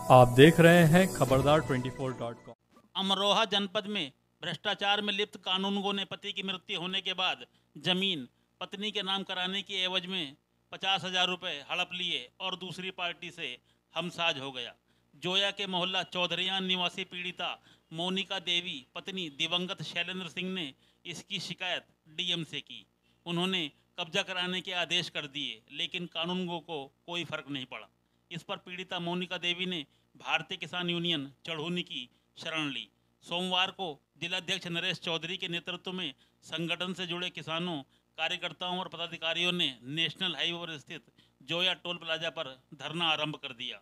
आप देख रहे हैं खबरदार 24.com। अमरोहा जनपद में भ्रष्टाचार में लिप्त कानूनगो ने पति की मृत्यु होने के बाद जमीन पत्नी के नाम कराने की एवज में 50,000 रुपये हड़प लिए और दूसरी पार्टी से हमसाज हो गया। जोया के मोहल्ला चौधरियान निवासी पीड़िता मोनिका देवी पत्नी दिवंगत शैलेंद्र सिंह ने इसकी शिकायत डीएम से की। उन्होंने कब्जा कराने के आदेश कर दिए, लेकिन कानूनगो को कोई फर्क नहीं पड़ा। इस पर पीड़िता मोनिका देवी ने भारतीय किसान यूनियन चढ़ोनी की शरण ली। सोमवार को जिलाध्यक्ष नरेश चौधरी के नेतृत्व में संगठन से जुड़े किसानों, कार्यकर्ताओं और पदाधिकारियों ने नेशनल हाईवे पर स्थित जोया टोल प्लाजा पर धरना आरंभ कर दिया।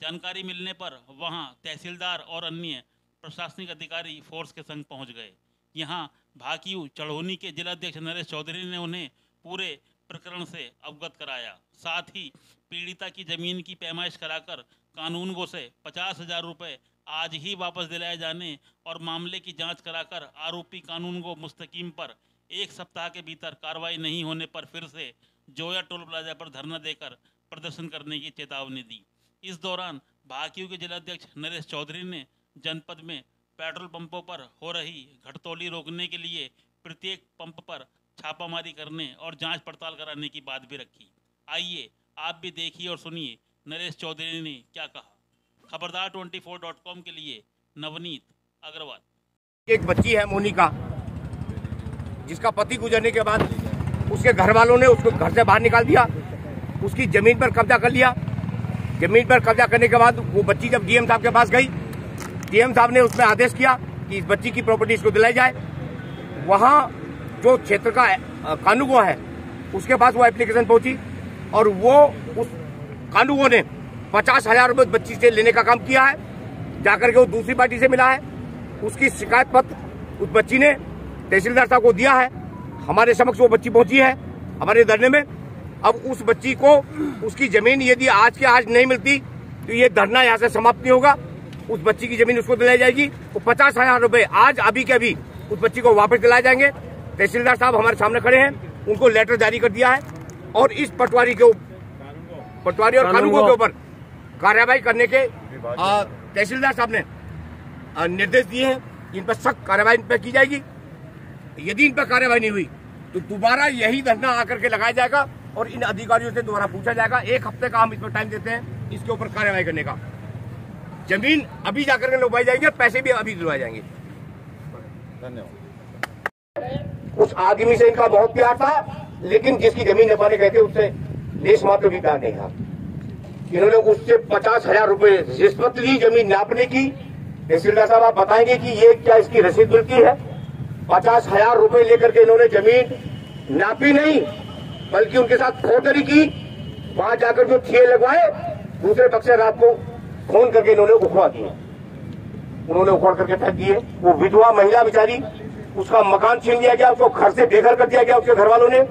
जानकारी मिलने पर वहां तहसीलदार और अन्य प्रशासनिक अधिकारी फोर्स के संग पहुंच गए। यहां भाकियू चढ़ोनी के जिलाध्यक्ष नरेश चौधरी ने उन्हें पूरे प्रकरण से अवगत कराया। साथ ही पीड़िता की जमीन की पैमाइश कराकर कानूनगो से 50,000 रुपये आज ही वापस दिलाए जाने और मामले की जांच कराकर आरोपी कानूनगो मुस्तकीम पर 1 सप्ताह के भीतर कार्रवाई नहीं होने पर फिर से जोया टोल प्लाजा पर धरना देकर प्रदर्शन करने की चेतावनी दी। इस दौरान भाकियू के जिलाध्यक्ष नरेश चौधरी ने जनपद में पेट्रोल पंपों पर हो रही घटतौली रोकने के लिए प्रत्येक पंप पर छापामारी करने और जांच पड़ताल कराने की बात भी रखी। आइए आप भी देखिए और सुनिए नरेश चौधरी ने क्या कहा। खबरदार 24.com के लिए नवनीत अग्रवाल। एक बच्ची है मोनिका, जिसका पति गुजरने के बाद उसके घर वालों ने उसको घर से बाहर निकाल दिया, उसकी जमीन पर कब्जा कर लिया। जमीन पर कब्जा करने के बाद वो बच्ची जब डीएम साहब के पास गई, डीएम साहब ने उसमें आदेश किया कि इस बच्ची की प्रॉपर्टी इसको दिलाई जाए। वहां जो क्षेत्र का कानूनगो है उसके पास वो एप्लीकेशन पहुंची और वो उस कानूनगो ने 50,000 रुपये बच्ची से लेने का काम किया है। जाकर के वो दूसरी पार्टी से मिला है। उसकी शिकायत पत्र उस बच्ची ने तहसीलदार साहब को दिया है। हमारे समक्ष वो बच्ची पहुंची है हमारे धरने में। अब उस बच्ची को उसकी जमीन यदि आज के आज नहीं मिलती तो ये धरना यहाँ से समाप्त नहीं होगा। उस बच्ची की जमीन उसको दिलाई जाएगी। वो 50,000 रुपये आज अभी के अभी उस बच्ची को वापस दिलाए जाएंगे। तहसीलदार साहब हमारे सामने खड़े हैं, उनको लेटर जारी कर दिया है और इस पटवारी और कानूनगो के ऊपर कार्रवाई करने के तहसीलदार साहब ने निर्देश दिए हैं। इन पर सख्त कार्रवाई इन पर की जाएगी। यदि इन पर कार्रवाई नहीं हुई तो दोबारा यही धरना आकर के लगाया जाएगा और इन अधिकारियों से दोबारा पूछा जाएगा। 1 हफ्ते का हम इसमें टाइम देते हैं इसके ऊपर कार्रवाई करने का। जमीन अभी जाकर के लगवाई जाएंगे, पैसे भी अभी दिलवाए जाएंगे। धन्यवाद। उस आदमी से इनका बहुत प्यार था, लेकिन जिसकी जमीन नपाने गए थे उससे लेश मात्र भी प्यार नहीं था। इन्होंने उससे 50,000 रुपये रिश्वत ली जमीन नापने की। तहसीलदार साहब आप बताएंगे कि ये क्या इसकी रसीद मिलती है? 50,000 रुपये लेकर के इन्होंने जमीन नापी नहीं बल्कि उनके साथ फोटरी की। वहां जाकर जो थिए लगवाए, दूसरे पक्ष से रात को फोन करके इन्होंने उखवा दिए। उन्होंने उखड़ करके फेंक दिए। वो विधवा महिला बेचारी, उसका मकान छीन लिया गया, उसको घर से बेघर कर दिया गया। उसके घर वालों ने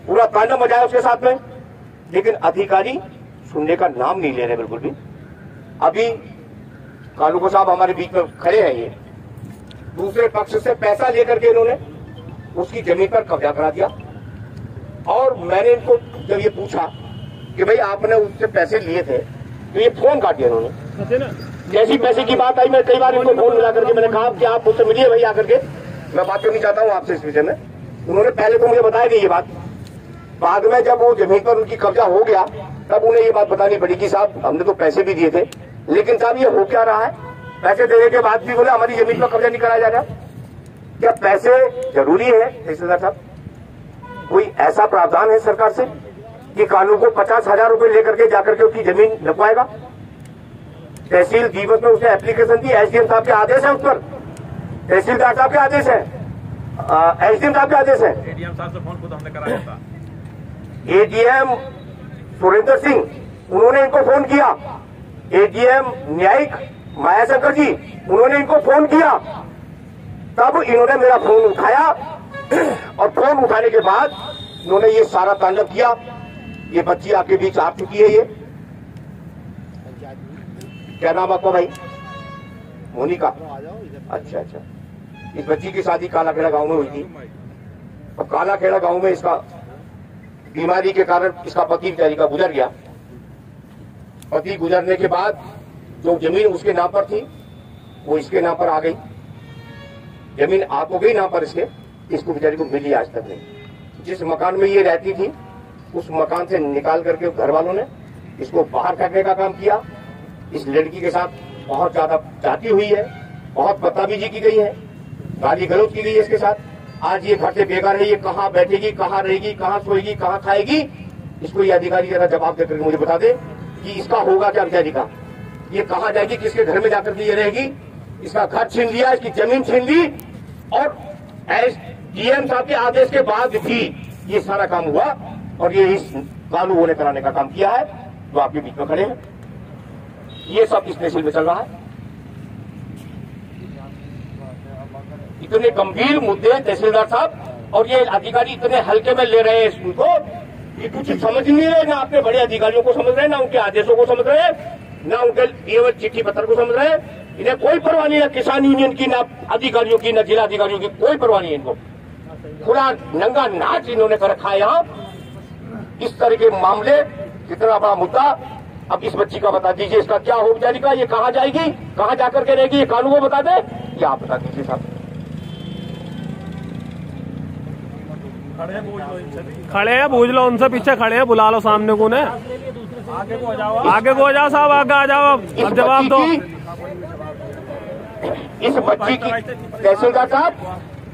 पूरा तांडव मचाया उसके साथ में, लेकिन अधिकारी सुनने का नाम नहीं ले रहे बिल्कुल भी। अभी कानूनगो साहब हमारे बीच में खड़े हैं। ये दूसरे पक्ष से पैसा लेकर के इन्होंने उसकी जमीन पर कब्जा करा दिया। और मैंने इनको जब ये पूछा कि भाई आपने उससे पैसे लिए थे, तो ये फोन काट दिया इन्होंने। जैसी पैसे की बात आई, मैं कई बार इनको फोन मिला करके मैंने कहा कि आप मुझसे मिलिए भाई आकर के, मैं बात करनी चाहता हूँ आपसे इस विषय में। उन्होंने पहले तो मुझे बताया नहीं ये बात। बाद में जब वो जमीन पर उनकी कब्जा हो गया तब उन्हें ये बात बतानी पड़ी कि साहब हमने तो पैसे भी दिए थे, लेकिन साहब ये हो क्या रहा है? पैसे देने के बाद भी बोले हमारी जमीन पर कब्जा नहीं कराया जा रहा। क्या पैसे जरूरी है तहसीलदार साहब? कोई ऐसा प्रावधान है सरकार से कि कानूनगो 50,000 रुपये लेकर के जाकर के उसकी जमीन नपवाएगा? तहसील जीवत में उसने एप्लीकेशन दी, एसडीएम साहब के आदेश है उस पर, तहसीलदार साहब के आदेश है, एसडीएम साहब के आदेश है। एडीएम साहब से फोन खुद हमने कराया था। एडीएम सुरेंद्र सिंह, उन्होंने इनको फोन किया। एडीएम न्यायिक मायाशंकर जी, उन्होंने इनको फोन किया। तब इन्होंने मेरा फोन उठाया और फोन उठाने के बाद इन्होंने ये सारा तांडव किया। ये बच्ची आपके बीच आ चुकी है। ये क्या नाम आपका भाई? मोनिका। अच्छा। इस बच्ची की शादी कालाखेड़ा गांव में हुई थी। अब कालाखेड़ा गांव में इसका बीमारी के कारण इसका पति बेचारी का गुजर गया। पति गुजरने के बाद जो जमीन उसके नाम पर थी वो इसके नाम पर आ गई। जमीन आ तो गई नाम पर इसको बेचारी को मिली आज तक नहीं। जिस मकान में ये रहती थी उस मकान से निकाल करके घर वालों ने इसको बाहर फेंकने का काम किया। इस लड़की के साथ बहुत ज्यादा जाती हुई है, बहुत बदतमीजी की गई है, गाली गलौज की गई है इसके साथ। आज ये घर से बेघर है, ये कहाँ बैठेगी, कहाँ रहेगी, कहाँ सोएगी, कहाँ खाएगी, इसको ये अधिकारी जरा जवाब देकर मुझे बता दे कि इसका होगा क्या बेचारी का। ये कहाँ जाएगी, किसके घर में जाकर के ये रहेगी। इसका घर छीन लिया, इसकी जमीन छीन ली और डीएम साहब के आदेश के बाद भी ये सारा काम हुआ और ये इस कानून होने कराने का काम किया है जो आपके बीच में खड़े हैं। ये सब इस तहसील में चल रहा है। इतने गंभीर मुद्दे तहसीलदार साहब और ये अधिकारी इतने हल्के में ले रहे हैं उनको, ये कुछ समझ नहीं रहे, ना अपने बड़े अधिकारियों को समझ रहे, ना उनके आदेशों को समझ रहे, ना उनके दिए चिट्ठी पत्र को समझ रहे। इन्हें कोई परवाह नहीं है किसान यूनियन की, ना अधिकारियों की, ना जिला अधिकारियों की, कोई परवाह नहीं है इनको। पूरा नंगा नाच इन्होंने कर रखा है यहाँ। इस तरह के मामले, कितना बड़ा मुद्दा। अब इस बच्ची का बता दीजिए, इसका क्या हो बेचारी का, ये कहाँ जाएगी, कहाँ जाकर के रहेगी, ये कानून को बता दे या आप बता दीजिए साहब। खड़े हैं, पूछ लो उनसे, पीछे खड़े हैं, बुला लो सामने को। आगे को आ जाओ साहब, आगे आ जाओ, अब जवाब दो। इस बच्ची की तहसीलदार साहब,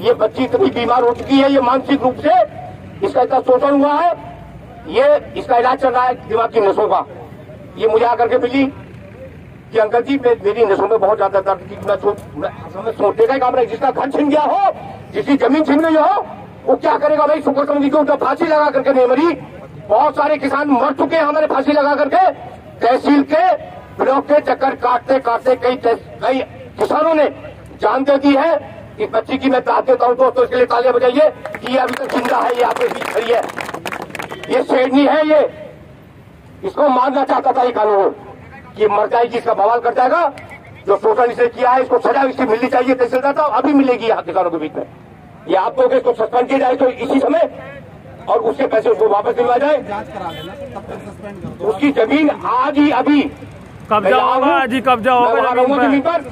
ये बच्ची इतनी बीमार हो चुकी है, ये मानसिक रूप से इसका इतना शोषण हुआ है, ये इसका इलाज चल रहा है दिमाग की नसों का। ये मुझे आकर के मिली कि अंकल जी मेरी नसों में बहुत ज्यादा दर्द थी, मैं सोचने का काम रहा। जिसका घर छिन गया हो, जिसकी जमीन छिन गई हो, वो क्या करेगा भाई। सुपर समझी को फांसी लगा करके नहीं मरी, बहुत सारे किसान मर चुके हैं हमारे फांसी लगा करके। तहसील के ब्लॉक के चक्कर काटते काटते कई किसानों ने जान दे दी है। इस बच्ची की मैं दाद देता हूँ दोस्तों, इसके लिए तालियां बजाइए कि ये अभी तक जिंदा है, ये आपके बीच खड़ी है। ये शेरनी है, ये इसको मारना चाहता था ये कानून कि मर जाएगी, इसका बवाल कर जाएगा। जो शोषण इसने किया है इसको सजा इसकी मिलनी चाहिए तहसीलदार साहब, अभी मिलेगी यहाँ किसानों के बीच में। ये आप लोग इसको सस्पेंड किया जाए तो इसी समय, और उसके पैसे उसको वापस दिलवा जाए। उसकी जमीन आज ही अभी कब्जा होगा, जी कब्जा होगा जमीन पर,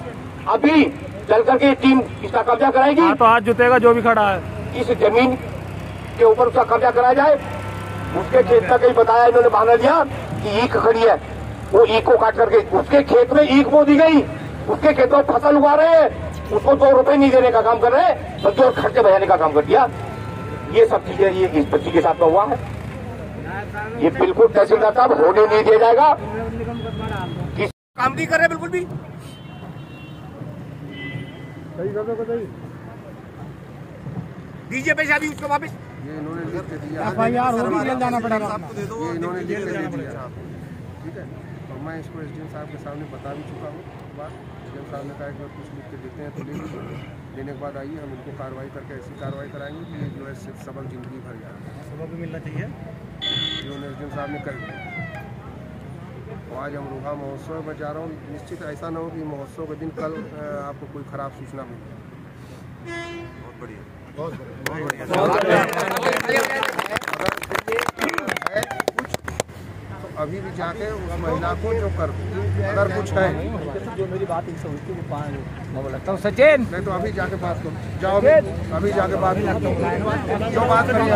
अभी चल करके टीम इसका कब्जा कराएगी। तो हाथ जुटेगा जो भी खड़ा है। इस जमीन के ऊपर उसका कब्जा कराया जाए। उसके खेत का कहीं बताया इन्होंने, बहाना दिया कि ईख खड़ी है, वो ईख को काट करके उसके खेत में ईख बो दी गई, उसके खेत में फसल उगा रहे हैं, उसको 2 रुपए नहीं देने का काम कर रहे हैं, बल्कि और खर्चे बचाने का काम कर दिया। ये सब चीजें ये इस बच्ची के साथ में हुआ है। ये बिल्कुल तहसीलदार साहब होने नहीं दिया जाएगा। काम नहीं कर रहे बिल्कुल भी। दीजिए पैसे अभी उसको वापस। ये इन्होंने लिख के दिया, FIR होगी, जेल जाना पड़ेगा आपको। ये इन्होंने लिख के दिया, ठीक है। और मैं इसको एसडीएम साहब के सामने बता भी चुका हूँ बात। एसडीएम साहब ने कहा कि कुछ लिख के देते हैं तो ले लीजिए, लेने के बाद आइए हम इनको कार्रवाई करके ऐसी कार्रवाई कराएंगे कि ये जो है सबक जिंदगी भर जाए, सबक भी मिलना चाहिए। जो एसडीएम साहब ने कर दिया। आज हम रोहा महोत्सव में जा रहा हूँ, निश्चित ऐसा ना हो कि महोत्सव के दिन कल आपको कोई खराब सूचना मिले। बहुत बढ़िया, बहुत बढ़िया। तो अभी भी जाके उस महिला को जो कर, अगर कुछ है जो मेरी बात इनसे हुई थी वो लगता हूँ सचिन, नहीं तो अभी जाके बात करो, जाओ अभी जाके बात करो, जो बात करिए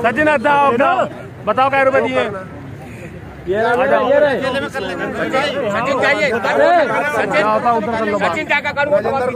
सचिन बताओ क्या रुपए दिए। सचिन चाहिए, सचिन क्या करूँ।